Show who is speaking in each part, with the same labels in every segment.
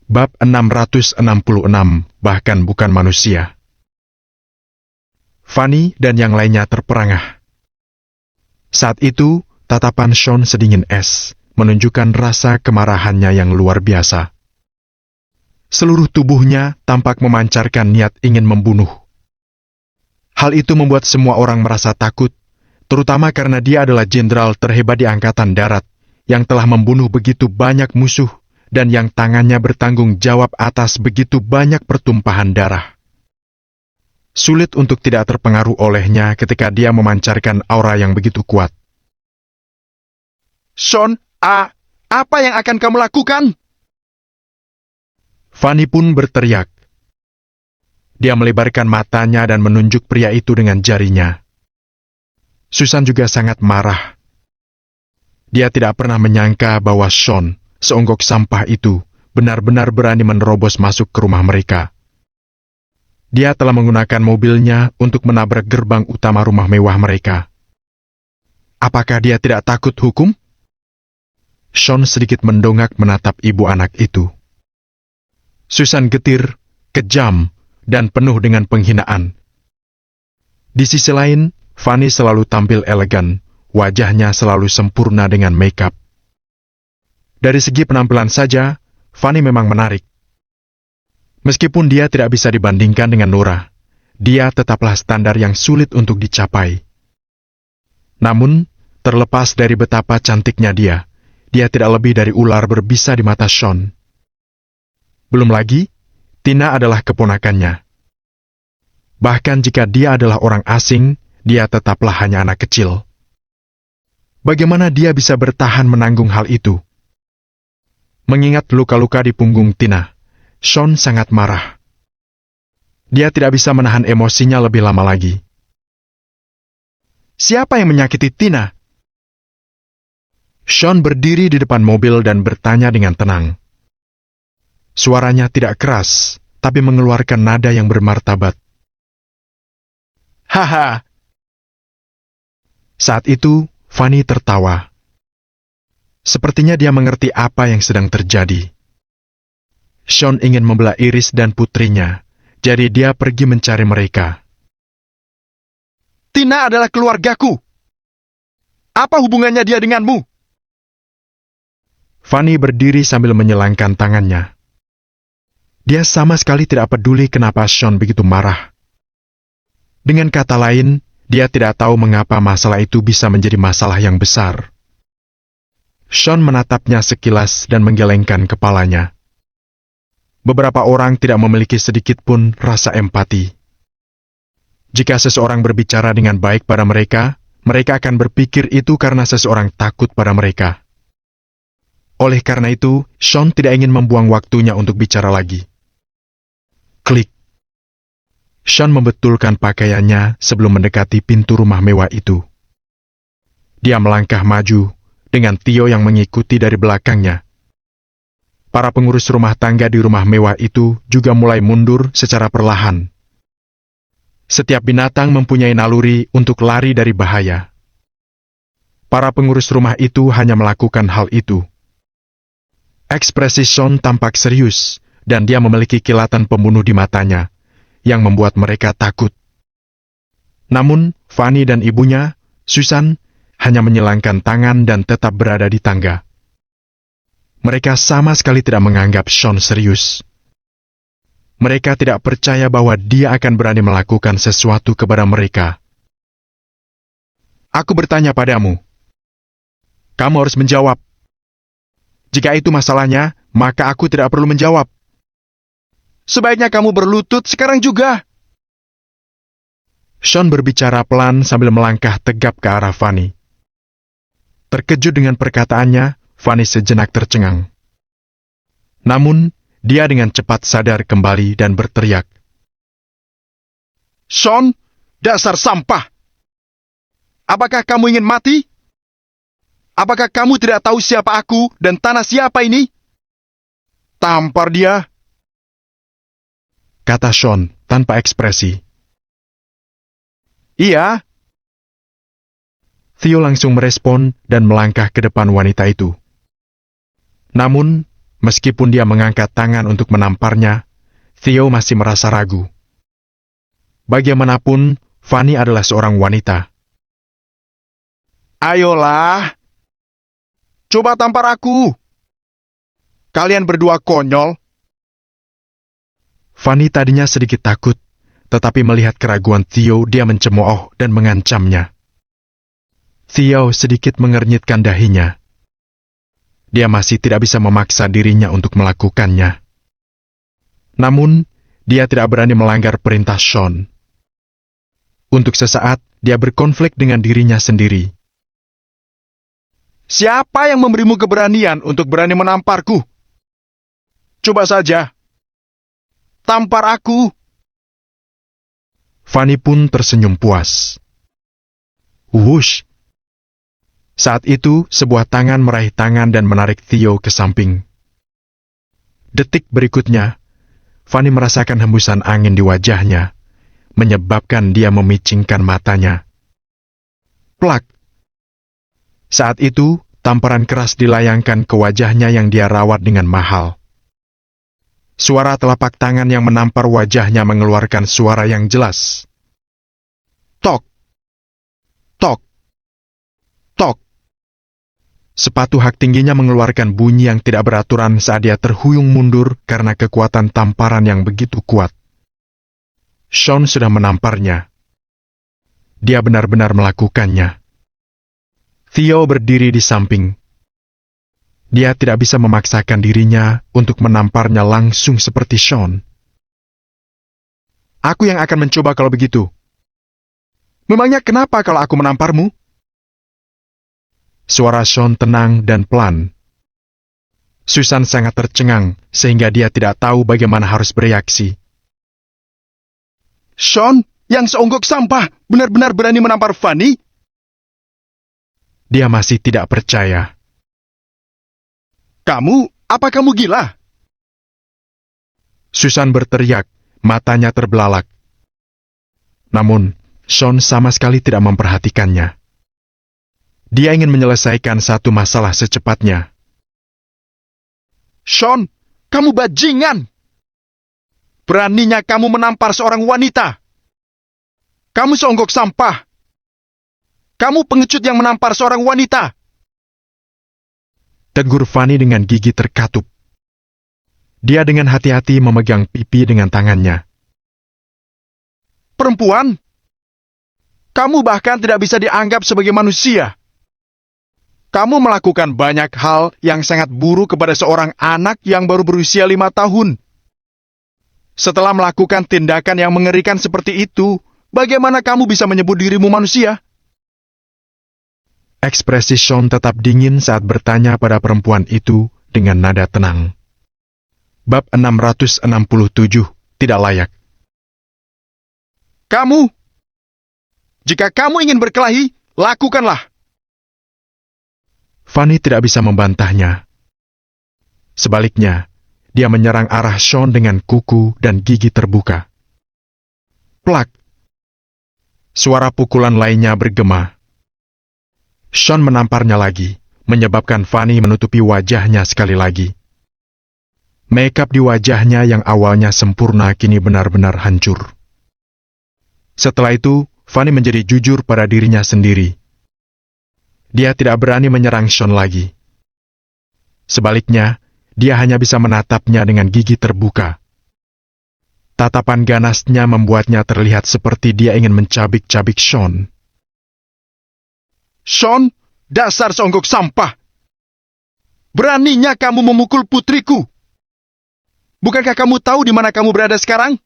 Speaker 1: Bab 666, bahkan bukan manusia. Fanny dan yang lainnya terperangah. Saat itu, tatapan Sean sedingin es, menunjukkan rasa kemarahannya yang luar biasa. Seluruh tubuhnya tampak memancarkan niat ingin membunuh. Hal itu membuat semua orang merasa takut, terutama karena dia adalah jenderal terhebat di Angkatan Darat, yang telah membunuh begitu banyak musuh, dan yang tangannya bertanggung jawab atas begitu banyak pertumpahan darah. Sulit untuk tidak terpengaruh olehnya ketika dia memancarkan aura yang begitu kuat.
Speaker 2: Sean, apa yang akan kamu lakukan?
Speaker 1: Fanny pun berteriak. Dia melebarkan matanya dan menunjuk pria itu dengan jarinya. Susan juga sangat marah. Dia tidak pernah menyangka bahwa Sean, seonggok sampah itu, benar-benar berani menerobos masuk ke rumah mereka. Dia telah menggunakan mobilnya untuk menabrak gerbang utama rumah mewah mereka. Apakah dia tidak takut hukum? Sean sedikit mendongak menatap ibu anak itu. Susan getir, kejam, dan penuh dengan penghinaan. Di sisi lain, Fanny selalu tampil elegan, wajahnya selalu sempurna dengan make-up. Dari segi penampilan saja, Fanny memang menarik. Meskipun dia tidak bisa dibandingkan dengan Nora, dia tetaplah standar yang sulit untuk dicapai. Namun, terlepas dari betapa cantiknya dia tidak lebih dari ular berbisa di mata Sean. Belum lagi, Tina adalah keponakannya. Bahkan jika dia adalah orang asing, dia tetaplah hanya anak kecil. Bagaimana dia bisa bertahan menanggung hal itu? Mengingat luka-luka di punggung Tina, Sean sangat marah. Dia tidak bisa menahan emosinya lebih lama lagi. Siapa yang menyakiti Tina? Sean berdiri di depan mobil dan bertanya dengan tenang. Suaranya tidak keras, tapi mengeluarkan nada yang bermartabat. Haha. Saat itu, Fanny tertawa. Sepertinya dia mengerti apa yang sedang terjadi. Sean ingin membelah Iris dan putrinya, jadi dia pergi mencari mereka.
Speaker 2: Tina adalah keluargaku. Apa hubungannya dia denganmu?
Speaker 1: Fanny berdiri sambil menyelangkan tangannya. Dia sama sekali tidak peduli kenapa Sean begitu marah. Dengan kata lain, dia tidak tahu mengapa masalah itu bisa menjadi masalah yang besar. Sean menatapnya sekilas dan menggelengkan kepalanya. Beberapa orang tidak memiliki sedikit pun rasa empati. Jika seseorang berbicara dengan baik pada mereka, mereka akan berpikir itu karena seseorang takut pada mereka. Oleh karena itu, Sean tidak ingin membuang waktunya untuk bicara lagi. Klik. Sean membetulkan pakaiannya sebelum mendekati pintu rumah mewah itu. Dia melangkah maju, dengan Theo yang mengikuti dari belakangnya. Para pengurus rumah tangga di rumah mewah itu juga mulai mundur secara perlahan. Setiap binatang mempunyai naluri untuk lari dari bahaya. Para pengurus rumah itu hanya melakukan hal itu. Ekspresi Sean tampak serius, dan dia memiliki kilatan pembunuh di matanya, yang membuat mereka takut. Namun, Fanny dan ibunya, Susan, hanya menyilangkan tangan dan tetap berada di tangga. Mereka sama sekali tidak menganggap Sean serius. Mereka tidak percaya bahwa dia akan berani melakukan sesuatu kepada mereka. Aku bertanya padamu. Kamu harus menjawab. Jika itu masalahnya, maka aku tidak perlu menjawab.
Speaker 2: Sebaiknya kamu berlutut sekarang juga.
Speaker 1: Sean berbicara pelan sambil melangkah tegap ke arah Fanny. Terkejut dengan perkataannya, Fanny sejenak tercengang. Namun, dia dengan cepat sadar kembali dan berteriak.
Speaker 2: Sean, dasar sampah! Apakah kamu ingin mati? Apakah kamu tidak tahu siapa aku dan tanah siapa ini? Tampar dia!
Speaker 1: Kata Sean tanpa ekspresi.
Speaker 2: Iya.
Speaker 1: Theo langsung merespon dan melangkah ke depan wanita itu. Namun, Meskipun dia mengangkat tangan untuk menamparnya, Theo masih merasa ragu. Bagaimanapun, Fanny adalah seorang wanita.
Speaker 2: Ayolah, coba tampar aku. Kalian berdua konyol.
Speaker 1: Fanny tadinya sedikit takut, tetapi melihat keraguan Theo, dia mencemooh dan mengancamnya. Theo sedikit mengernyitkan dahinya. Dia masih tidak bisa memaksa dirinya untuk melakukannya. Namun, dia tidak berani melanggar perintah Sean. Untuk sesaat, dia berkonflik dengan dirinya sendiri.
Speaker 2: Siapa yang memberimu keberanian untuk berani menamparku? Coba saja. Tampar aku.
Speaker 1: Fanny pun tersenyum puas. Wush! Saat itu, sebuah tangan meraih tangan dan menarik Theo ke samping. Detik berikutnya, Fanny merasakan hembusan angin di wajahnya, menyebabkan dia memicingkan matanya. Plak! Saat itu, tamparan keras dilayangkan ke wajahnya yang dia rawat dengan mahal. Suara telapak tangan yang menampar wajahnya mengeluarkan suara yang jelas. Tok! Tok! Tok! Sepatu hak tingginya mengeluarkan bunyi yang tidak beraturan saat dia terhuyung mundur karena kekuatan tamparan yang begitu kuat. Sean sudah menamparnya. Dia benar-benar melakukannya. Theo berdiri di samping. Dia tidak bisa memaksakan dirinya untuk menamparnya langsung seperti Sean. Aku yang akan mencoba kalau begitu. Memangnya kenapa kalau aku menamparmu? Suara Sean tenang dan pelan. Susan sangat tercengang sehingga dia tidak tahu bagaimana harus bereaksi.
Speaker 2: Sean, yang seonggok sampah, benar-benar berani menampar Fanny?
Speaker 1: Dia masih tidak percaya.
Speaker 2: Apa kamu gila?
Speaker 1: Susan berteriak, matanya terbelalak. Namun, Sean sama sekali tidak memperhatikannya. Dia ingin menyelesaikan satu masalah secepatnya.
Speaker 2: Sean, kamu bajingan! Beraninya kamu menampar seorang wanita! Kamu seonggok sampah! Kamu pengecut yang menampar seorang wanita!
Speaker 1: Tegur Fanny dengan gigi terkatup. Dia dengan hati-hati memegang pipi dengan tangannya.
Speaker 2: Perempuan! Kamu bahkan tidak bisa dianggap sebagai manusia. Kamu melakukan banyak hal yang sangat buruk kepada seorang anak yang baru berusia 5 tahun. Setelah melakukan tindakan yang mengerikan seperti itu, bagaimana kamu bisa menyebut dirimu manusia?
Speaker 1: Ekspresi Sean tetap dingin saat bertanya pada perempuan itu dengan nada tenang. Bab 667, tidak layak.
Speaker 2: Kamu! Jika kamu ingin berkelahi, lakukanlah.
Speaker 1: Fanny tidak bisa membantahnya. Sebaliknya, dia menyerang arah Sean dengan kuku dan gigi terbuka. Plak! Suara pukulan lainnya bergema. Sean menamparnya lagi, menyebabkan Fanny menutupi wajahnya sekali lagi. Makeup di wajahnya yang awalnya sempurna kini benar-benar hancur. Setelah itu, Fanny menjadi jujur pada dirinya sendiri. Dia tidak berani menyerang Sean lagi. Sebaliknya, dia hanya bisa menatapnya dengan gigi terbuka. Tatapan ganasnya membuatnya terlihat seperti dia ingin mencabik-cabik Sean.
Speaker 2: Sean, dasar seonggok sampah! Beraninya kamu memukul putriku! Bukankah kamu tahu di mana kamu berada sekarang?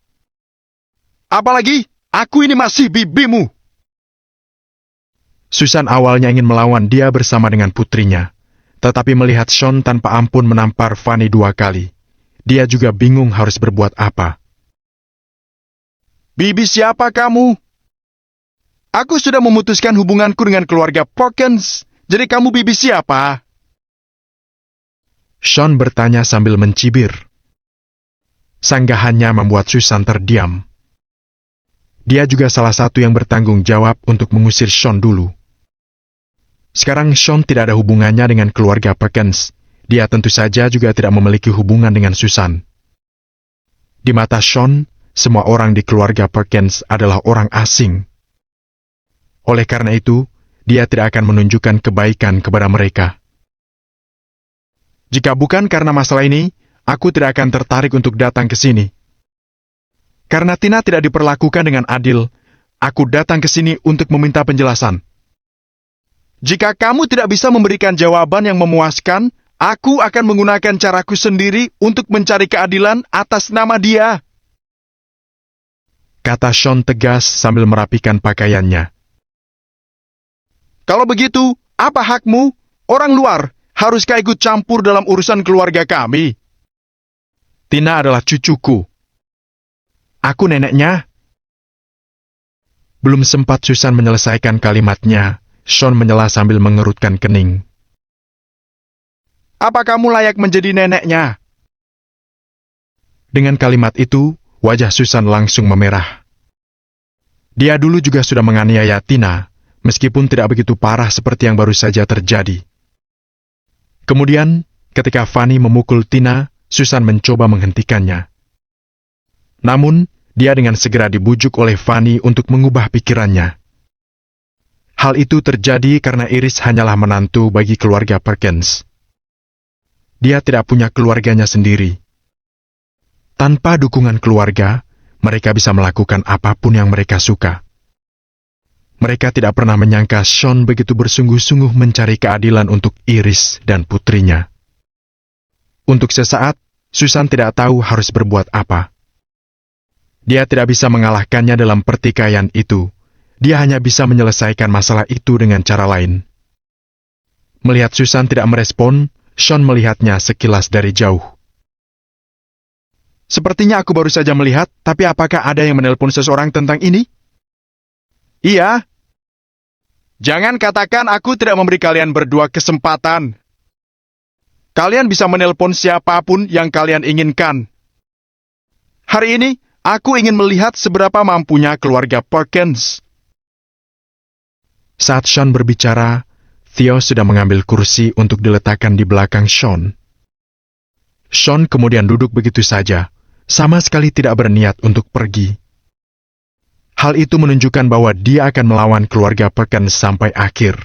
Speaker 2: Apalagi, aku ini masih bibimu!
Speaker 1: Susan awalnya ingin melawan dia bersama dengan putrinya, tetapi melihat Sean tanpa ampun menampar Fanny 2 kali, dia juga bingung harus berbuat apa.
Speaker 2: Bibi siapa kamu? Aku sudah memutuskan hubunganku dengan keluarga Perkins, jadi kamu bibi siapa?
Speaker 1: Sean bertanya sambil mencibir. Sanggahannya membuat Susan terdiam. Dia juga salah satu yang bertanggung jawab untuk mengusir Sean dulu. Sekarang Sean tidak ada hubungannya dengan keluarga Perkins. dia tentu saja juga tidak memiliki hubungan dengan Susan. Di mata Sean, semua orang di keluarga Perkins adalah orang asing. Oleh karena itu, dia tidak akan menunjukkan kebaikan kepada mereka. Jika bukan karena masalah ini, aku tidak akan tertarik untuk datang ke sini. Karena Tina tidak diperlakukan dengan adil, aku datang ke sini untuk meminta penjelasan.
Speaker 2: Jika kamu tidak bisa memberikan jawaban yang memuaskan, aku akan menggunakan caraku sendiri untuk mencari keadilan atas nama dia.
Speaker 1: Kata Sean tegas sambil merapikan pakaiannya.
Speaker 2: Kalau begitu, apa hakmu? Orang luar, haruskah ikut campur dalam urusan keluarga kami?
Speaker 1: Tina adalah cucuku. Aku neneknya. Belum sempat Susan menyelesaikan kalimatnya, Sean menyela sambil mengerutkan kening.
Speaker 2: Apa kamu layak menjadi neneknya?
Speaker 1: Dengan kalimat itu, wajah Susan langsung memerah. Dia dulu juga sudah menganiaya Tina, meskipun tidak begitu parah seperti yang baru saja terjadi. Kemudian, ketika Fanny memukul Tina, Susan mencoba menghentikannya. Namun, dia dengan segera dibujuk oleh Fanny untuk mengubah pikirannya. Hal itu terjadi karena Iris hanyalah menantu bagi keluarga Perkins. Dia tidak punya keluarganya sendiri. Tanpa dukungan keluarga, mereka bisa melakukan apapun yang mereka suka. Mereka tidak pernah menyangka Sean begitu bersungguh-sungguh mencari keadilan untuk Iris dan putrinya. Untuk sesaat, Susan tidak tahu harus berbuat apa. Dia tidak bisa mengalahkannya dalam pertikaian itu. Dia hanya bisa menyelesaikan masalah itu dengan cara lain. Melihat Susan tidak merespon, Sean melihatnya sekilas dari jauh.
Speaker 2: Sepertinya aku baru saja melihat, tapi apakah ada yang menelpon seseorang tentang ini? Iya. Jangan katakan aku tidak memberi kalian berdua kesempatan. Kalian bisa menelpon siapapun yang kalian inginkan. Hari ini, aku ingin melihat seberapa mampunya keluarga Perkins.
Speaker 1: Saat Sean berbicara, Theo sudah mengambil kursi untuk diletakkan di belakang Sean. Sean kemudian duduk begitu saja, sama sekali tidak berniat untuk pergi. Hal itu menunjukkan bahwa dia akan melawan keluarga Perkins sampai akhir.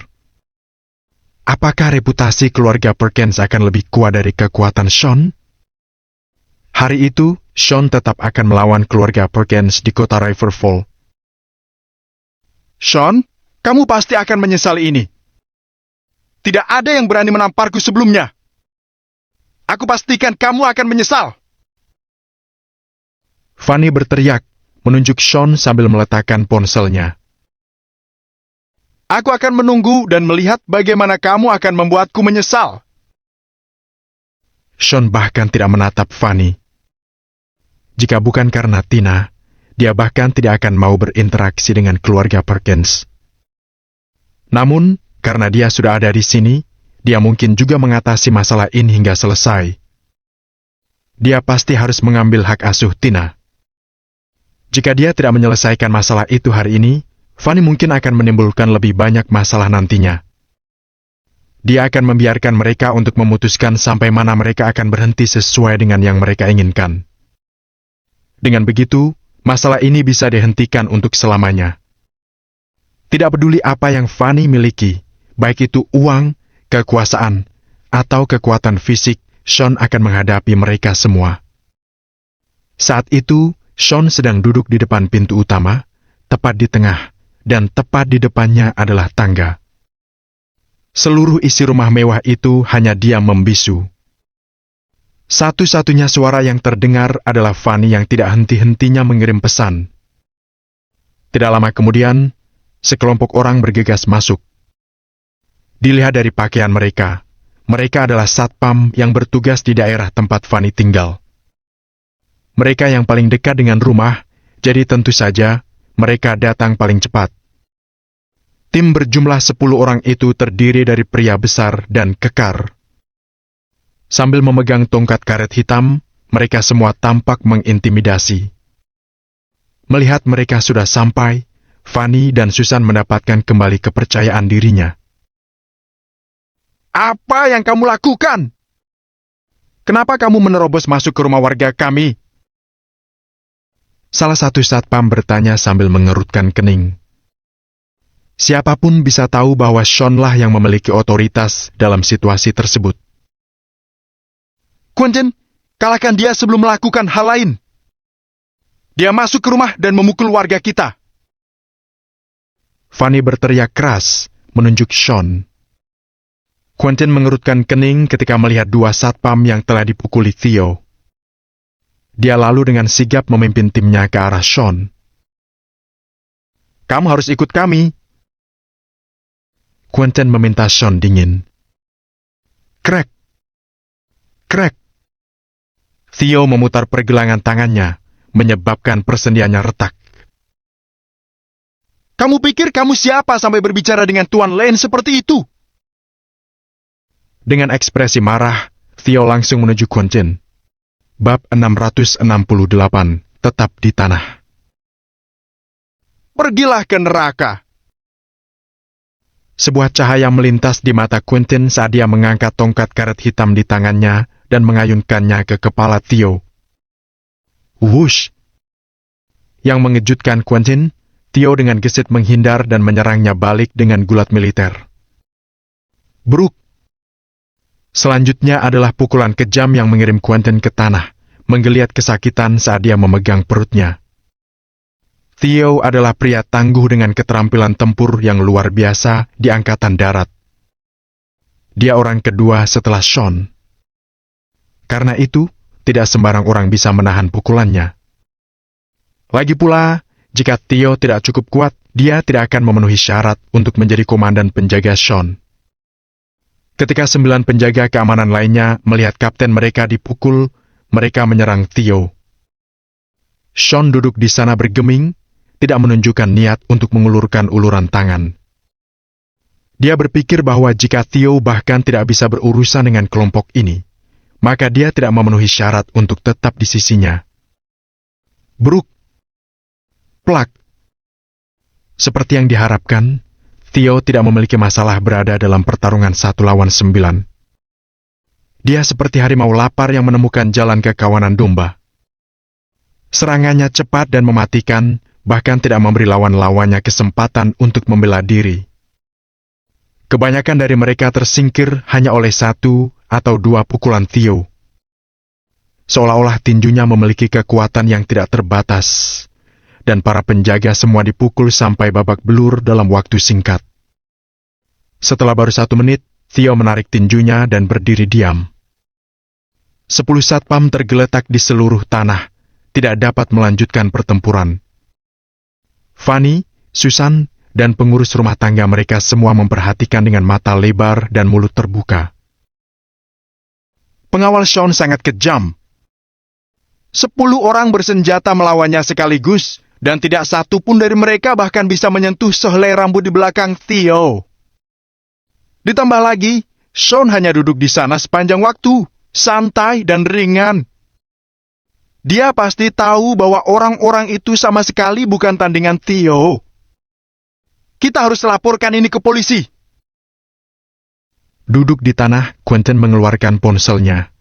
Speaker 1: Apakah reputasi keluarga Perkins akan lebih kuat dari kekuatan Sean? Hari itu, Sean tetap akan melawan keluarga Perkins di kota Riverfall.
Speaker 2: Sean, kamu pasti akan menyesali ini. Tidak ada yang berani menamparku sebelumnya. Aku pastikan kamu akan menyesal.
Speaker 1: Fanny berteriak, menunjuk Sean sambil meletakkan ponselnya.
Speaker 2: Aku akan menunggu dan melihat bagaimana kamu akan membuatku menyesal.
Speaker 1: Sean bahkan tidak menatap Fanny. Jika bukan karena Tina, dia bahkan tidak akan mau berinteraksi dengan keluarga Perkins. Namun, karena dia sudah ada di sini, dia mungkin juga mengatasi masalah ini hingga selesai. Dia pasti harus mengambil hak asuh Tina. Jika dia tidak menyelesaikan masalah itu hari ini, Fanny mungkin akan menimbulkan lebih banyak masalah nantinya. Dia akan membiarkan mereka untuk memutuskan sampai mana mereka akan berhenti sesuai dengan yang mereka inginkan. Dengan begitu, masalah ini bisa dihentikan untuk selamanya. Tidak peduli apa yang Fanny miliki, baik itu uang, kekuasaan, atau kekuatan fisik, Sean akan menghadapi mereka semua. Saat itu, Sean sedang duduk di depan pintu utama, tepat di tengah, dan tepat di depannya adalah tangga. Seluruh isi rumah mewah itu hanya diam membisu. Satu-satunya suara yang terdengar adalah Fanny yang tidak henti-hentinya mengirim pesan. Tidak lama kemudian, sekelompok orang bergegas masuk. Dilihat dari pakaian mereka, mereka adalah satpam yang bertugas di daerah tempat Fanny tinggal. Mereka yang paling dekat dengan rumah, jadi tentu saja mereka datang paling cepat. Tim berjumlah 10 orang itu terdiri dari pria besar dan kekar. Sambil memegang tongkat karet hitam, mereka semua tampak mengintimidasi. Melihat mereka sudah sampai, Fanny dan Susan mendapatkan kembali kepercayaan dirinya.
Speaker 2: Apa yang kamu lakukan? Kenapa kamu menerobos masuk ke rumah warga kami?
Speaker 1: Salah satu satpam bertanya sambil mengerutkan kening. Siapapun bisa tahu bahwa Sean lah yang memiliki otoritas dalam situasi tersebut.
Speaker 2: Quentin, kalahkan dia sebelum melakukan hal lain. Dia masuk ke rumah dan memukul warga kita.
Speaker 1: Fanny berteriak keras, menunjuk Sean. Quentin mengerutkan kening ketika melihat dua satpam yang telah dipukuli Theo. Dia lalu dengan sigap memimpin timnya ke arah Sean.
Speaker 2: Kamu harus ikut kami.
Speaker 1: Quentin meminta Sean dingin. Krek! Krek! Theo memutar pergelangan tangannya, menyebabkan persendiannya retak.
Speaker 2: Kamu pikir kamu siapa sampai berbicara dengan Tuan Lane seperti itu?
Speaker 1: Dengan ekspresi marah, Theo langsung menuju Quentin. Bab 668, tetap di tanah.
Speaker 2: Pergilah ke neraka.
Speaker 1: Sebuah cahaya melintas di mata Quentin saat dia mengangkat tongkat karet hitam di tangannya dan mengayunkannya ke kepala Theo. Wush! Yang mengejutkan Quentin, Theo dengan gesit menghindar dan menyerangnya balik dengan gulat militer. Bruk! Selanjutnya adalah pukulan kejam yang mengirim Quentin ke tanah, menggeliat kesakitan saat dia memegang perutnya. Theo adalah pria tangguh dengan keterampilan tempur yang luar biasa di angkatan darat. Dia orang kedua setelah Sean. Karena itu, tidak sembarang orang bisa menahan pukulannya. Lagi pula, jika Theo tidak cukup kuat, dia tidak akan memenuhi syarat untuk menjadi komandan penjaga Sean. Ketika 9 penjaga keamanan lainnya melihat kapten mereka dipukul, mereka menyerang Theo. Sean duduk di sana bergeming, tidak menunjukkan niat untuk mengulurkan uluran tangan. Dia berpikir bahwa jika Theo bahkan tidak bisa berurusan dengan kelompok ini, maka dia tidak memenuhi syarat untuk tetap di sisinya. Bruk! Plak! Seperti yang diharapkan, Theo tidak memiliki masalah berada dalam pertarungan 1 lawan 9. Dia seperti harimau lapar yang menemukan jalan ke kawanan domba. Serangannya cepat dan mematikan, bahkan tidak memberi lawan-lawannya kesempatan untuk membela diri. Kebanyakan dari mereka tersingkir hanya oleh 1 atau 2 pukulan Theo. Seolah-olah tinjunya memiliki kekuatan yang tidak terbatas, dan para penjaga semua dipukul sampai babak belur dalam waktu singkat. Setelah baru 1 menit, Theo menarik tinjunya dan berdiri diam. 10 satpam tergeletak di seluruh tanah, tidak dapat melanjutkan pertempuran. Fanny, Susan, dan pengurus rumah tangga mereka semua memperhatikan dengan mata lebar dan mulut terbuka.
Speaker 2: Pengawal Sean sangat kejam. 10 orang bersenjata melawannya sekaligus, dan tidak satu pun dari mereka bahkan bisa menyentuh sehelai rambut di belakang Theo. Ditambah lagi, Sean hanya duduk di sana sepanjang waktu, santai dan ringan. Dia pasti tahu bahwa orang-orang itu sama sekali bukan tandingan Theo. Kita harus laporkan ini ke polisi.
Speaker 1: Duduk di tanah, Quentin mengeluarkan ponselnya.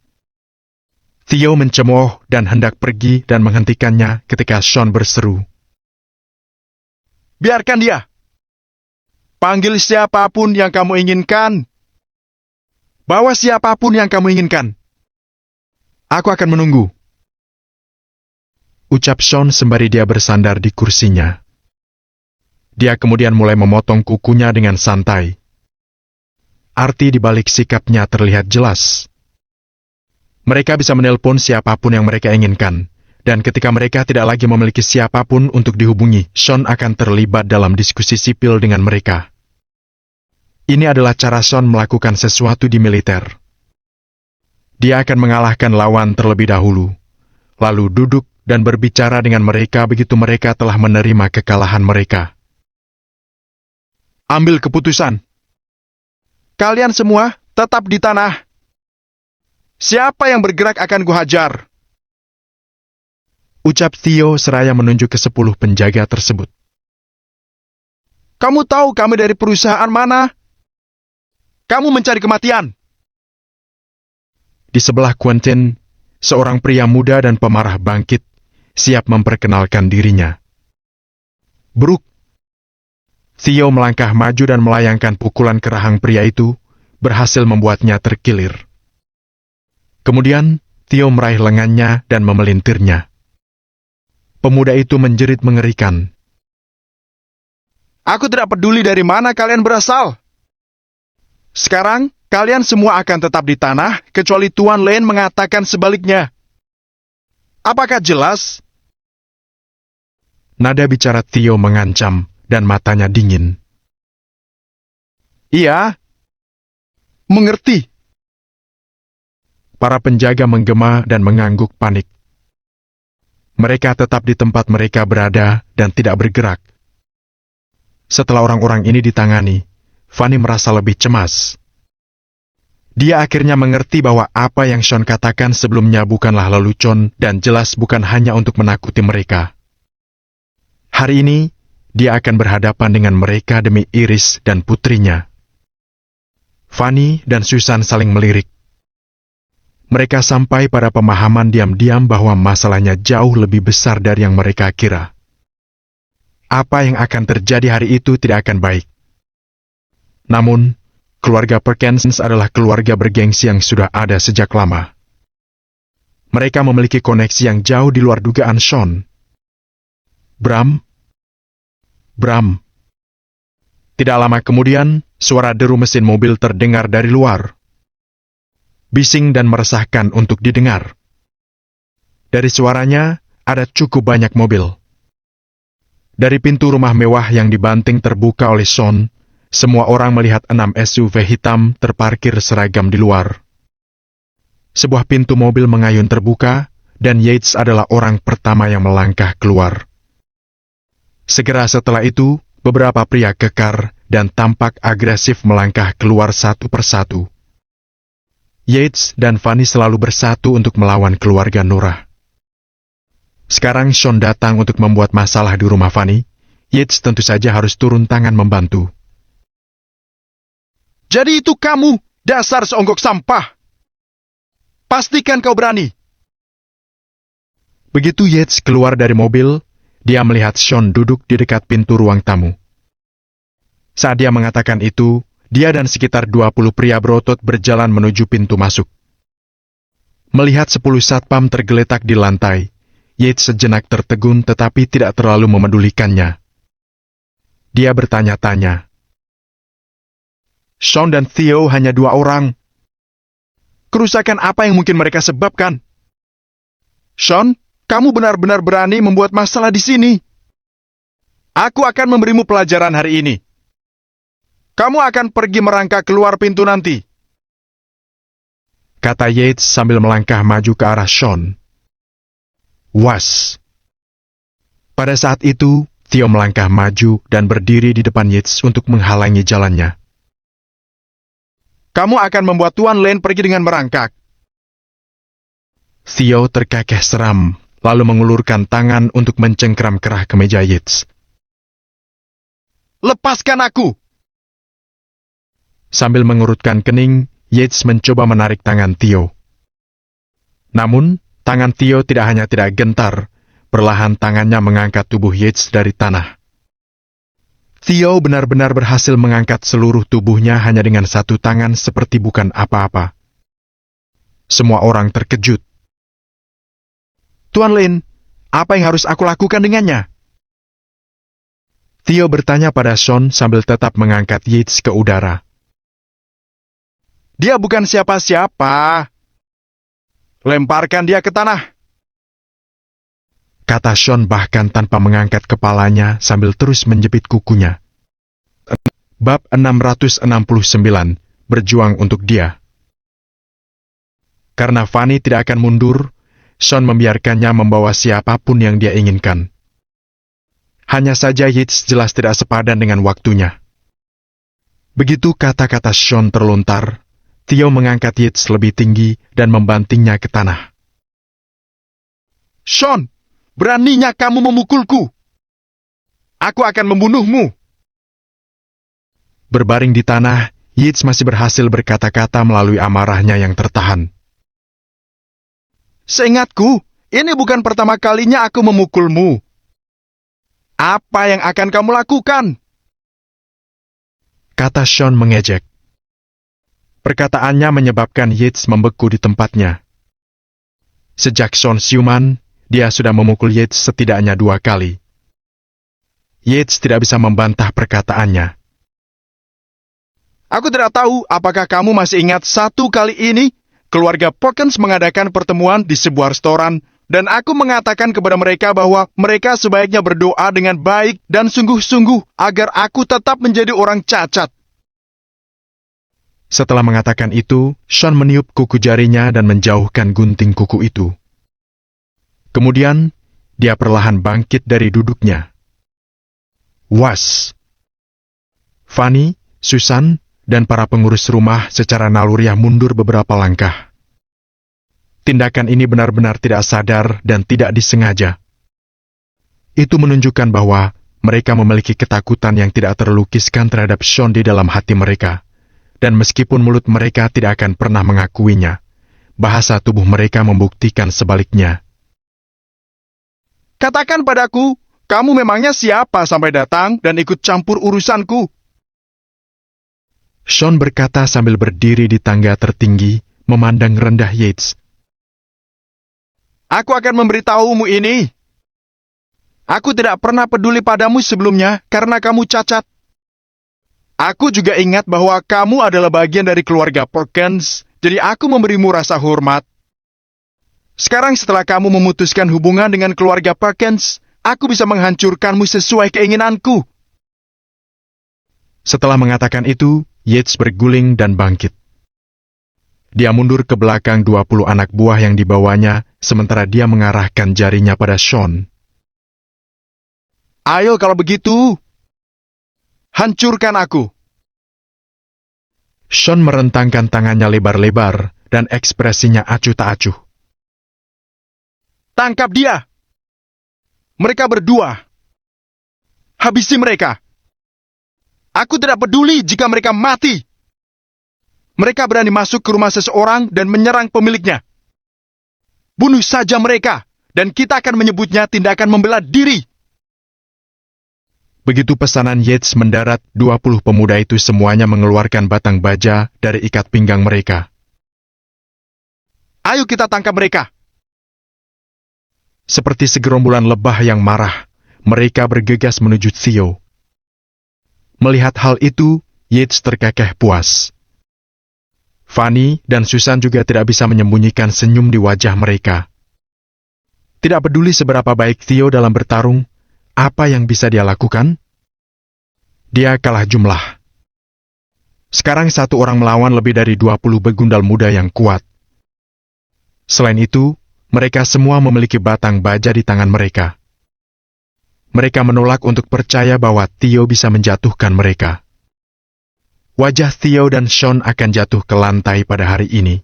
Speaker 1: Theo mencemooh dan hendak pergi dan menghentikannya ketika Sean berseru.
Speaker 2: Biarkan dia. Panggil siapapun yang kamu inginkan. Bawa siapapun yang kamu inginkan. Aku akan menunggu.
Speaker 1: Ucap Sean sembari dia bersandar di kursinya. Dia kemudian mulai memotong kukunya dengan santai. Arti di balik sikapnya terlihat jelas. Mereka bisa menelpon siapapun yang mereka inginkan, dan ketika mereka tidak lagi memiliki siapapun untuk dihubungi, Sean akan terlibat dalam diskusi sipil dengan mereka. Ini adalah cara Sean melakukan sesuatu di militer. Dia akan mengalahkan lawan terlebih dahulu, lalu duduk dan berbicara dengan mereka begitu mereka telah menerima kekalahan mereka.
Speaker 2: Ambil keputusan. Kalian semua tetap di tanah. Siapa yang bergerak akan kuhajar.
Speaker 1: Ucap Theo seraya menunjuk ke 10 penjaga tersebut.
Speaker 2: Kamu tahu kami dari perusahaan mana? Kamu mencari kematian.
Speaker 1: Di Di sebelah Quentin, seorang pria muda dan pemarah bangkit, siap memperkenalkan dirinya. Brooke. Theo melangkah maju dan melayangkan pukulan ke rahang pria itu, berhasil membuatnya terkilir. Kemudian, Theo meraih lengannya dan memelintirnya. Pemuda itu menjerit mengerikan.
Speaker 2: Aku tidak peduli dari mana kalian berasal. Sekarang, kalian semua akan tetap di tanah, kecuali Tuan Lane mengatakan sebaliknya. Apakah jelas?
Speaker 1: Nada bicara Theo mengancam, dan matanya dingin.
Speaker 2: Iya. Mengerti.
Speaker 1: Para penjaga menggema dan mengangguk panik. Mereka tetap di tempat mereka berada dan tidak bergerak. Setelah orang-orang ini ditangani, Fanny merasa lebih cemas. Dia akhirnya mengerti bahwa apa yang Sean katakan sebelumnya bukanlah lelucon dan jelas bukan hanya untuk menakuti mereka. Hari ini, dia akan berhadapan dengan mereka demi Iris dan putrinya. Fanny dan Susan saling melirik. Mereka sampai pada pemahaman diam-diam bahwa masalahnya jauh lebih besar dari yang mereka kira. Apa yang akan terjadi hari itu tidak akan baik. Namun, keluarga Perkins adalah keluarga bergengsi yang sudah ada sejak lama. Mereka memiliki koneksi yang jauh di luar dugaan Sean. Bram. Tidak lama kemudian, suara deru mesin mobil terdengar dari luar. Bising dan meresahkan untuk didengar. Dari suaranya, ada cukup banyak mobil. Dari pintu rumah mewah yang dibanting terbuka oleh Sean, semua orang melihat 6 SUV hitam terparkir seragam di luar. Sebuah pintu mobil mengayun terbuka, dan Yates adalah orang pertama yang melangkah keluar. Segera setelah itu, beberapa pria kekar dan tampak agresif melangkah keluar satu persatu. Yates dan Fanny selalu bersatu untuk melawan keluarga Nora. Sekarang Sean datang untuk membuat masalah di rumah Fanny. Yates tentu saja harus turun tangan membantu.
Speaker 2: Jadi itu kamu, dasar seonggok sampah. Pastikan kau berani.
Speaker 1: Begitu Yates keluar dari mobil, dia melihat Sean duduk di dekat pintu ruang tamu. Saat dia mengatakan itu, dia dan sekitar 20 pria berotot berjalan menuju pintu masuk. Melihat 10 satpam tergeletak di lantai, Yates sejenak tertegun tetapi tidak terlalu memedulikannya. Dia bertanya-tanya.
Speaker 2: Sean dan Theo hanya 2 orang. Kerusakan apa yang mungkin mereka sebabkan? Sean, kamu benar-benar berani membuat masalah di sini. Aku akan memberimu pelajaran hari ini. Kamu akan pergi merangkak keluar pintu nanti.
Speaker 1: Kata Yates sambil melangkah maju ke arah Sean. Was. Pada saat itu, Theo melangkah maju dan berdiri di depan Yates untuk menghalangi jalannya.
Speaker 2: Kamu akan membuat Tuan Lane pergi dengan merangkak.
Speaker 1: Theo terkekeh seram, lalu mengulurkan tangan untuk mencengkeram kerah kemeja Yates.
Speaker 2: Lepaskan aku!
Speaker 1: Sambil mengurutkan kening, Yates mencoba menarik tangan Theo. Namun, tangan Theo tidak hanya tidak gentar, perlahan tangannya mengangkat tubuh Yates dari tanah. Theo benar-benar berhasil mengangkat seluruh tubuhnya hanya dengan satu tangan seperti bukan apa-apa. Semua orang terkejut.
Speaker 2: Tuan Lane, apa yang harus aku lakukan dengannya?
Speaker 1: Theo bertanya pada Sean sambil tetap mengangkat Yates ke udara.
Speaker 2: Dia bukan siapa-siapa. Lemparkan dia ke tanah.
Speaker 1: Kata Sean bahkan tanpa mengangkat kepalanya sambil terus menjepit kukunya. Bab 669, berjuang untuk dia. Karena Fanny tidak akan mundur, Sean membiarkannya membawa siapapun yang dia inginkan. Hanya saja Yates jelas tidak sepadan dengan waktunya. Begitu kata-kata Sean terlontar, Theo mengangkat Yates lebih tinggi dan membantingnya ke tanah.
Speaker 2: Sean, beraninya kamu memukulku. Aku akan membunuhmu.
Speaker 1: Berbaring di tanah, Yates masih berhasil berkata-kata melalui amarahnya yang tertahan.
Speaker 2: Seingatku, ini bukan pertama kalinya aku memukulmu. Apa yang akan kamu lakukan?
Speaker 1: Kata Sean mengejek. Perkataannya menyebabkan Yates membeku di tempatnya. Sejak Sean siuman, dia sudah memukul Yates setidaknya 2 kali. Yates tidak bisa membantah perkataannya.
Speaker 2: Aku tidak tahu apakah kamu masih ingat satu kali ini, keluarga Perkins mengadakan pertemuan di sebuah restoran, dan aku mengatakan kepada mereka bahwa mereka sebaiknya berdoa dengan baik dan sungguh-sungguh agar aku tetap menjadi orang cacat.
Speaker 1: Setelah mengatakan itu, Sean meniup kuku jarinya dan menjauhkan gunting kuku itu. Kemudian, dia perlahan bangkit dari duduknya. Was! Fanny, Susan, dan para pengurus rumah secara naluriah mundur beberapa langkah. Tindakan ini benar-benar tidak sadar dan tidak disengaja. Itu menunjukkan bahwa mereka memiliki ketakutan yang tidak terlukiskan terhadap Sean di dalam hati mereka. Dan meskipun mulut mereka tidak akan pernah mengakuinya, bahasa tubuh mereka membuktikan sebaliknya.
Speaker 2: Katakan padaku, kamu memangnya siapa sampai datang dan ikut campur urusanku?
Speaker 1: Sean berkata sambil berdiri di tangga tertinggi, memandang rendah Yates.
Speaker 2: Aku akan memberitahumu ini. Aku tidak pernah peduli padamu sebelumnya karena kamu cacat. Aku juga ingat bahwa kamu adalah bagian dari keluarga Perkins, jadi aku memberimu rasa hormat. Sekarang setelah kamu memutuskan hubungan dengan keluarga Perkins, aku bisa menghancurkanmu sesuai keinginanku.
Speaker 1: Setelah mengatakan itu, Yates berguling dan bangkit. Dia mundur ke belakang 20 anak buah yang dibawanya, sementara dia mengarahkan jarinya pada Sean.
Speaker 2: Ayo kalau begitu, hancurkan aku.
Speaker 1: Sean merentangkan tangannya lebar-lebar dan ekspresinya acuh tak acuh.
Speaker 2: Tangkap dia. Mereka berdua. Habisi mereka. Aku tidak peduli jika mereka mati. Mereka berani masuk ke rumah seseorang dan menyerang pemiliknya. Bunuh saja mereka, dan kita akan menyebutnya tindakan membela diri.
Speaker 1: Begitu pesanan Yates mendarat, 20 pemuda itu semuanya mengeluarkan batang baja dari ikat pinggang mereka.
Speaker 2: Ayo kita tangkap mereka.
Speaker 1: Seperti segerombolan lebah yang marah, mereka bergegas menuju Theo. Melihat hal itu, Yates terkekeh puas. Fanny dan Susan juga tidak bisa menyembunyikan senyum di wajah mereka. Tidak peduli seberapa baik Theo dalam bertarung, apa yang bisa dia lakukan? Dia kalah jumlah. Sekarang satu orang melawan lebih dari 20 begundal muda yang kuat. Selain itu, mereka semua memiliki batang baja di tangan mereka. Mereka menolak untuk percaya bahwa Theo bisa menjatuhkan mereka. Wajah Theo dan Sean akan jatuh ke lantai pada hari ini.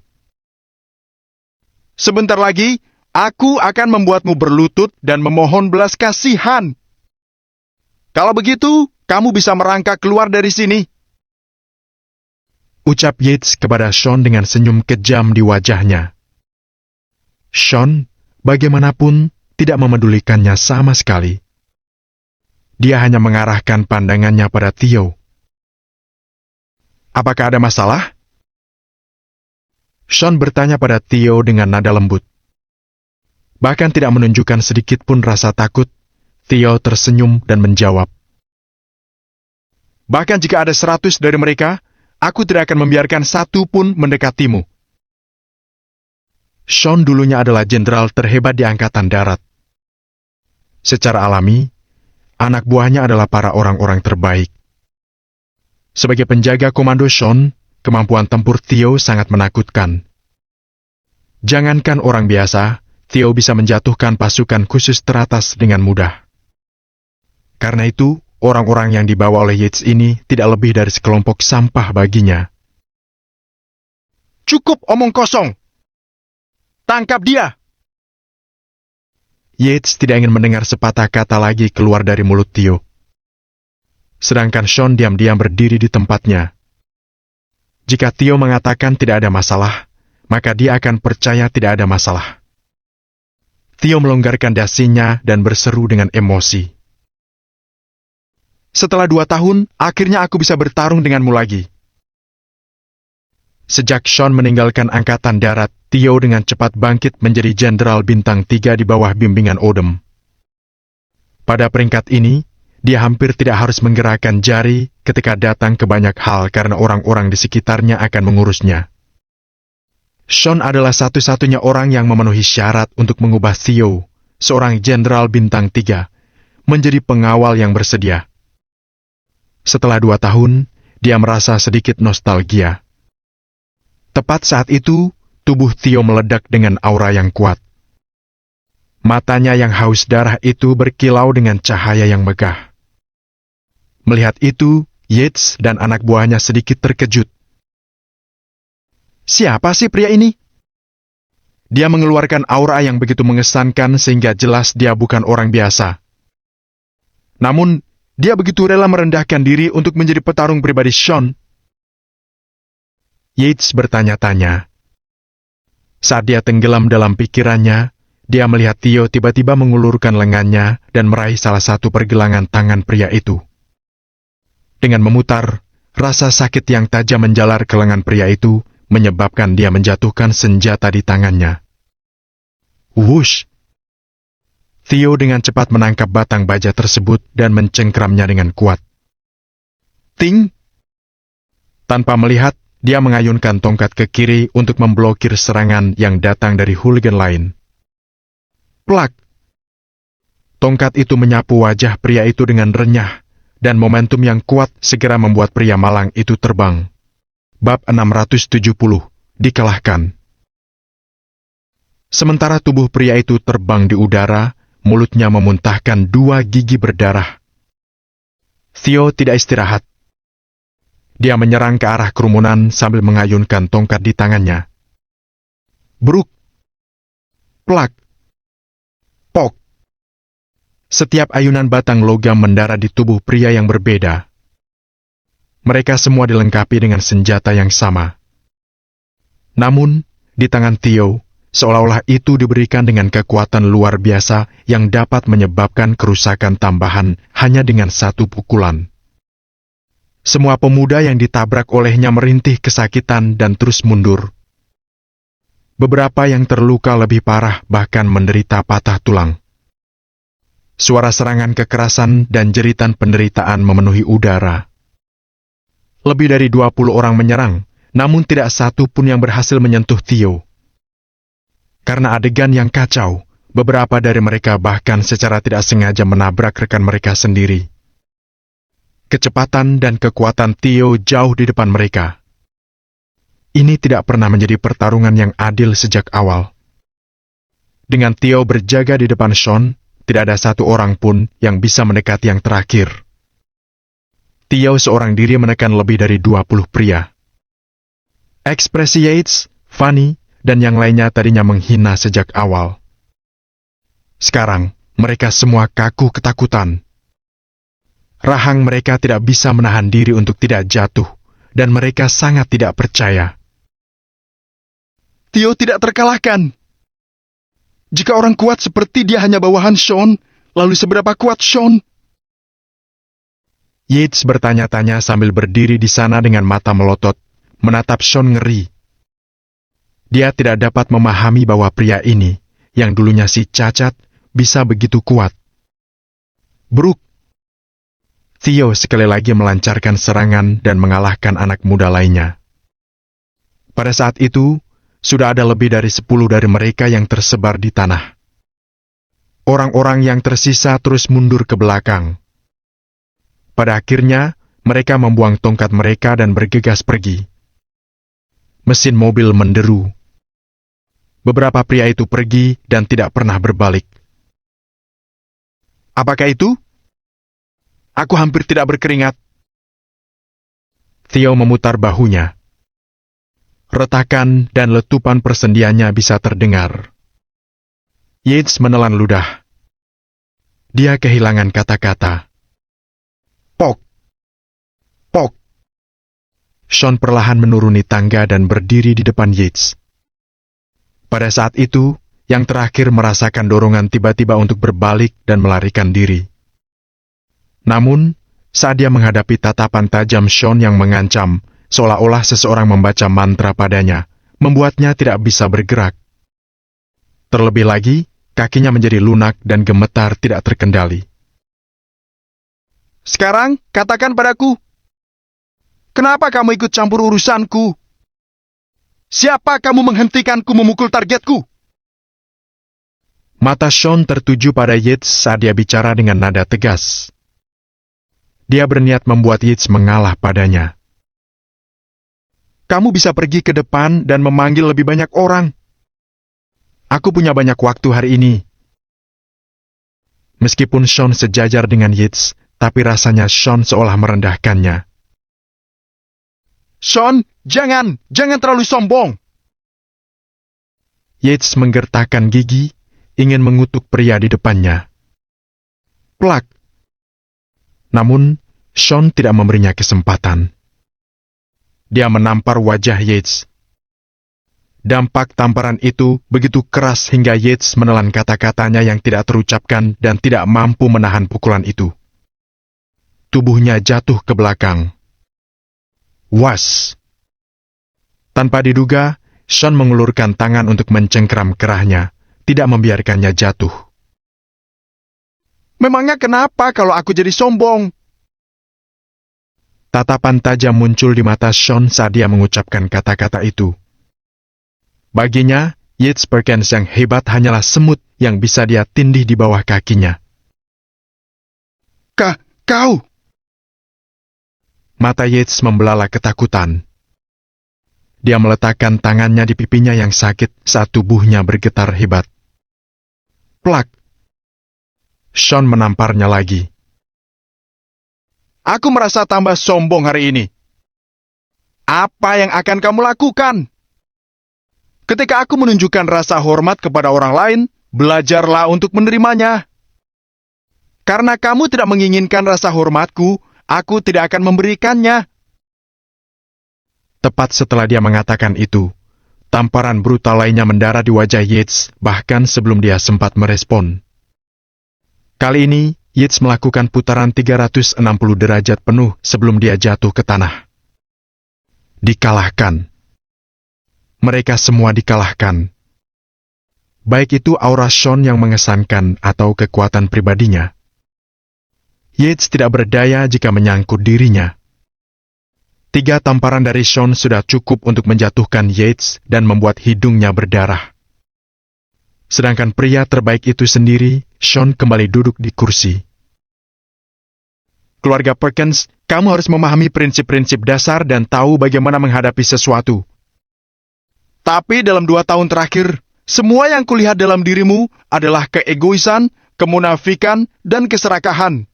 Speaker 2: Sebentar lagi, aku akan membuatmu berlutut dan memohon belas kasihan. Kalau begitu, kamu bisa merangkak keluar dari sini.
Speaker 1: Ucap Yates kepada Sean dengan senyum kejam di wajahnya. Sean, bagaimanapun, tidak memedulikannya sama sekali. Dia hanya mengarahkan pandangannya pada Theo. Apakah ada masalah? Sean bertanya pada Theo dengan nada lembut. Bahkan tidak menunjukkan sedikit pun rasa takut, Theo tersenyum dan menjawab.
Speaker 2: Bahkan jika ada 100 dari mereka, aku tidak akan membiarkan satu pun mendekatimu.
Speaker 1: Sean dulunya adalah jenderal terhebat di Angkatan Darat. Secara alami, anak buahnya adalah para orang-orang terbaik. Sebagai penjaga komando Sean, kemampuan tempur Theo sangat menakutkan. Jangankan orang biasa, Theo bisa menjatuhkan pasukan khusus teratas dengan mudah. Karena itu, orang-orang yang dibawa oleh Yates ini tidak lebih dari sekelompok sampah baginya.
Speaker 2: Cukup omong kosong. Tangkap dia.
Speaker 1: Yates tidak ingin mendengar sepatah kata lagi keluar dari mulut Theo. Sedangkan Sean diam-diam berdiri di tempatnya. Jika Theo mengatakan tidak ada masalah, maka dia akan percaya tidak ada masalah. Theo melonggarkan dasinya dan berseru dengan emosi.
Speaker 2: Setelah 2 tahun, akhirnya aku bisa bertarung denganmu lagi.
Speaker 1: Sejak Sean meninggalkan Angkatan Darat, Theo dengan cepat bangkit menjadi Jenderal Bintang 3 di bawah bimbingan Odom. Pada peringkat ini, dia hampir tidak harus menggerakkan jari ketika datang ke banyak hal karena orang-orang di sekitarnya akan mengurusnya. Sean adalah satu-satunya orang yang memenuhi syarat untuk mengubah Theo, seorang Jenderal Bintang 3, menjadi pengawal yang bersedia. Setelah 2 tahun, dia merasa sedikit nostalgia. Tepat saat itu, tubuh Theo meledak dengan aura yang kuat. Matanya yang haus darah itu berkilau dengan cahaya yang megah. Melihat itu, Yates dan anak buahnya sedikit terkejut.
Speaker 2: Siapa sih pria ini? Dia mengeluarkan aura yang begitu mengesankan sehingga jelas dia bukan orang biasa. Namun, dia begitu rela merendahkan diri untuk menjadi petarung pribadi Sean.
Speaker 1: Yates bertanya-tanya. Saat dia tenggelam dalam pikirannya, dia melihat Theo tiba-tiba mengulurkan lengannya dan meraih salah satu pergelangan tangan pria itu. Dengan memutar, rasa sakit yang tajam menjalar ke lengan pria itu, menyebabkan dia menjatuhkan senjata di tangannya. Wush! Theo dengan cepat menangkap batang baja tersebut dan mencengkramnya dengan kuat.
Speaker 2: Ting!
Speaker 1: Tanpa melihat, dia mengayunkan tongkat ke kiri untuk memblokir serangan yang datang dari hooligan lain. Plak! Tongkat itu menyapu wajah pria itu dengan renyah, dan momentum yang kuat segera membuat pria malang itu terbang. Bab 670, dikalahkan. Sementara tubuh pria itu terbang di udara, mulutnya memuntahkan 2 gigi berdarah. Theo tidak istirahat. Dia menyerang ke arah kerumunan sambil mengayunkan tongkat di tangannya. Bruk! Plak! Pok! Setiap ayunan batang logam mendarat di tubuh pria yang berbeda. Mereka semua dilengkapi dengan senjata yang sama. Namun, di tangan Theo, seolah-olah itu diberikan dengan kekuatan luar biasa yang dapat menyebabkan kerusakan tambahan hanya dengan 1 pukulan. Semua pemuda yang ditabrak olehnya merintih kesakitan dan terus mundur. Beberapa yang terluka lebih parah bahkan menderita patah tulang. Suara serangan kekerasan dan jeritan penderitaan memenuhi udara. Lebih dari 20 orang menyerang, namun tidak satu pun yang berhasil menyentuh Theo. Karena adegan yang kacau, beberapa dari mereka bahkan secara tidak sengaja menabrak rekan mereka sendiri. Kecepatan dan kekuatan Theo jauh di depan mereka. Ini tidak pernah menjadi pertarungan yang adil sejak awal. Dengan Theo berjaga di depan Sean, tidak ada satu orang pun yang bisa mendekati yang terakhir. Theo seorang diri menekan lebih dari 20 pria. Ekspresi Yates, Fanny, dan yang lainnya tadinya menghina sejak awal. Sekarang, mereka semua kaku ketakutan. Rahang mereka tidak bisa menahan diri untuk tidak jatuh, dan mereka sangat tidak percaya.
Speaker 2: Theo tidak terkalahkan. Jika orang kuat seperti dia hanya bawahan Sean, lalu seberapa kuat Sean?
Speaker 1: Yates bertanya-tanya sambil berdiri di sana dengan mata melotot, menatap Sean ngeri. Dia tidak dapat memahami bahwa pria ini, yang dulunya si cacat, bisa begitu kuat. Bruk! Theo sekali lagi melancarkan serangan dan mengalahkan anak muda lainnya. Pada saat itu, sudah ada lebih dari 10 dari mereka yang tersebar di tanah. Orang-orang yang tersisa terus mundur ke belakang. Pada akhirnya, mereka membuang tongkat mereka dan bergegas pergi. Mesin mobil menderu. Beberapa pria itu pergi dan tidak pernah berbalik.
Speaker 2: Apakah itu? Aku hampir tidak berkeringat.
Speaker 1: Theo memutar bahunya. Retakan dan letupan persendiannya bisa terdengar. Yates menelan ludah. Dia kehilangan kata-kata. Pok! Pok! Sean perlahan menuruni tangga dan berdiri di depan Yates. Pada saat itu, yang terakhir merasakan dorongan tiba-tiba untuk berbalik dan melarikan diri. Namun, saat dia menghadapi tatapan tajam Sean yang mengancam, seolah-olah seseorang membaca mantra padanya, membuatnya tidak bisa bergerak. Terlebih lagi, kakinya menjadi lunak dan gemetar tidak terkendali.
Speaker 2: Sekarang, katakan padaku, kenapa kamu ikut campur urusanku? Siapa kamu menghentikanku memukul targetku?
Speaker 1: Mata Sean tertuju pada Yates saat dia bicara dengan nada tegas. Dia berniat membuat Yates mengalah padanya.
Speaker 2: Kamu bisa pergi ke depan dan memanggil lebih banyak orang.
Speaker 1: Aku punya banyak waktu hari ini. Meskipun Sean sejajar dengan Yates, tapi rasanya Sean seolah merendahkannya.
Speaker 2: Sean, jangan terlalu sombong.
Speaker 1: Yates menggertakkan gigi, ingin mengutuk pria di depannya. Plak. Namun, Sean tidak memberinya kesempatan. Dia menampar wajah Yates. Dampak tamparan itu begitu keras hingga Yates menelan kata-katanya yang tidak terucapkan dan tidak mampu menahan pukulan itu. Tubuhnya jatuh ke belakang. Was! Tanpa diduga, Sean mengulurkan tangan untuk mencengkeram kerahnya, tidak membiarkannya jatuh.
Speaker 2: Memangnya kenapa kalau aku jadi sombong?
Speaker 1: Tatapan tajam muncul di mata Sean saat dia mengucapkan kata-kata itu. Baginya, Yates Perkins yang hebat hanyalah semut yang bisa dia tindih di bawah kakinya.
Speaker 2: Kau!
Speaker 1: Mata Yates membelalak ketakutan. Dia meletakkan tangannya di pipinya yang sakit saat tubuhnya bergetar hebat. Plak! Sean menamparnya lagi.
Speaker 2: Aku merasa tambah sombong hari ini. Apa yang akan kamu lakukan? Ketika aku menunjukkan rasa hormat kepada orang lain, belajarlah untuk menerimanya. Karena kamu tidak menginginkan rasa hormatku, aku tidak akan memberikannya.
Speaker 1: Tepat setelah dia mengatakan itu, tamparan brutal lainnya mendarat di wajah Yates bahkan sebelum dia sempat merespon. Kali ini, Yates melakukan putaran 360 derajat penuh sebelum dia jatuh ke tanah. Dikalahkan. Mereka semua dikalahkan. Baik itu aura Sean yang mengesankan atau kekuatan pribadinya. Yates tidak berdaya jika menyangkut dirinya. 3 tamparan dari Sean sudah cukup untuk menjatuhkan Yates dan membuat hidungnya berdarah. Sedangkan pria terbaik itu sendiri, Sean kembali duduk di kursi. Keluarga Perkins, kamu harus memahami prinsip-prinsip dasar dan tahu bagaimana menghadapi sesuatu.
Speaker 2: Tapi dalam 2 tahun terakhir, semua yang kulihat dalam dirimu adalah keegoisan, kemunafikan, dan keserakahan.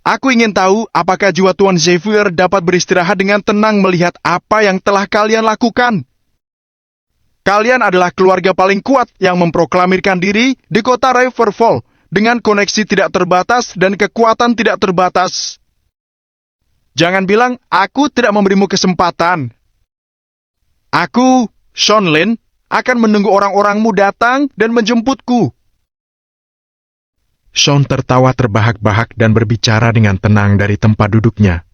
Speaker 2: Aku ingin tahu apakah jiwa Tuan Xavier dapat beristirahat dengan tenang melihat apa yang telah kalian lakukan. Kalian adalah keluarga paling kuat yang memproklamirkan diri di kota Riverfall dengan koneksi tidak terbatas dan kekuatan tidak terbatas. Jangan bilang aku tidak memberimu kesempatan. Aku, Sean Lin, akan menunggu orang-orangmu datang dan menjemputku.
Speaker 1: Sean tertawa terbahak-bahak dan berbicara dengan tenang dari tempat duduknya.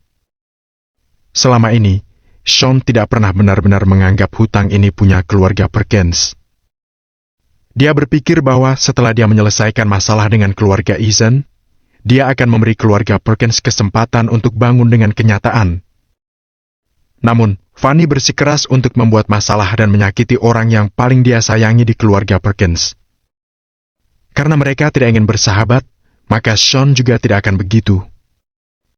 Speaker 1: Selama ini, Sean tidak pernah benar-benar menganggap hutang ini punya keluarga Perkins. Dia berpikir bahwa setelah dia menyelesaikan masalah dengan keluarga Ethan, dia akan memberi keluarga Perkins kesempatan untuk bangun dengan kenyataan. Namun, Fanny bersikeras untuk membuat masalah dan menyakiti orang yang paling dia sayangi di keluarga Perkins. Karena mereka tidak ingin bersahabat, maka Sean juga tidak akan begitu.